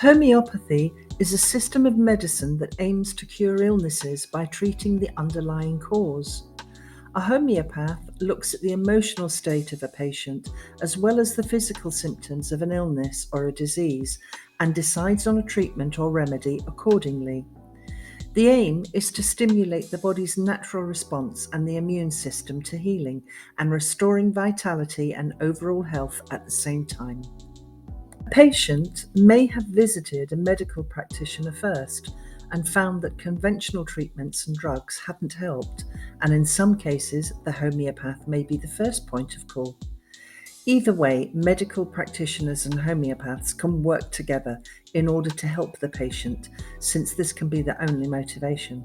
Homeopathy is a system of medicine that aims to cure illnesses by treating the underlying cause. A homeopath looks at the emotional state of a patient as well as the physical symptoms of an illness or a disease and decides on a treatment or remedy accordingly. The aim is to stimulate the body's natural response and the immune system to healing and restoring vitality and overall health at the same time. A patient may have visited a medical practitioner first and found that conventional treatments and drugs hadn't helped, and in some cases, the homeopath may be the first point of call. Either way, medical practitioners and homeopaths can work together in order to help the patient, since this can be the only motivation.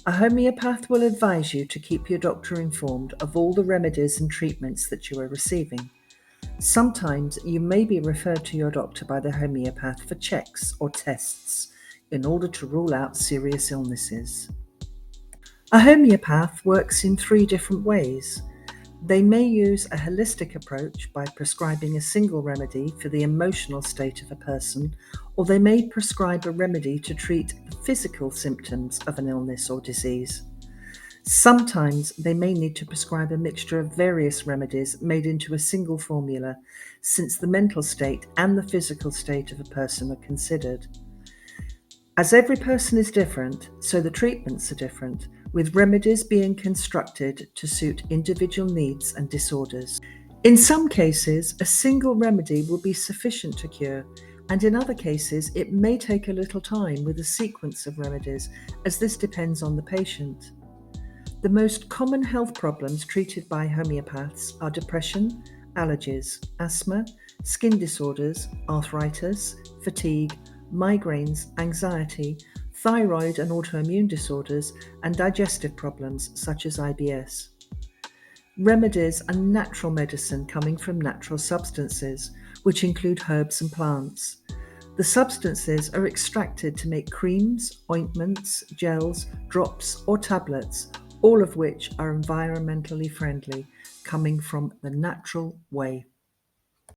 A homeopath will advise you to keep your doctor informed of all the remedies and treatments that you are receiving. Sometimes you may be referred to your doctor by the homeopath for checks or tests in order to rule out serious illnesses. A homeopath works in 3 different ways. They may use a holistic approach by prescribing a single remedy for the emotional state of a person, or they may prescribe a remedy to treat the physical symptoms of an illness or disease. Sometimes they may need to prescribe a mixture of various remedies made into a single formula, since the mental state and the physical state of a person are considered. As every person is different, so the treatments are different, with remedies being constructed to suit individual needs and disorders. In some cases, a single remedy will be sufficient to cure, and in other cases, it may take a little time with a sequence of remedies, as this depends on the patient. The most common health problems treated by homeopaths are depression, allergies, asthma, skin disorders, arthritis, fatigue, migraines, anxiety, thyroid and autoimmune disorders, and digestive problems such as IBS. Remedies are natural medicine coming from natural substances, which include herbs and plants. The substances are extracted to make creams, ointments, gels, drops, or tablets, all of which are environmentally friendly, coming from the natural way.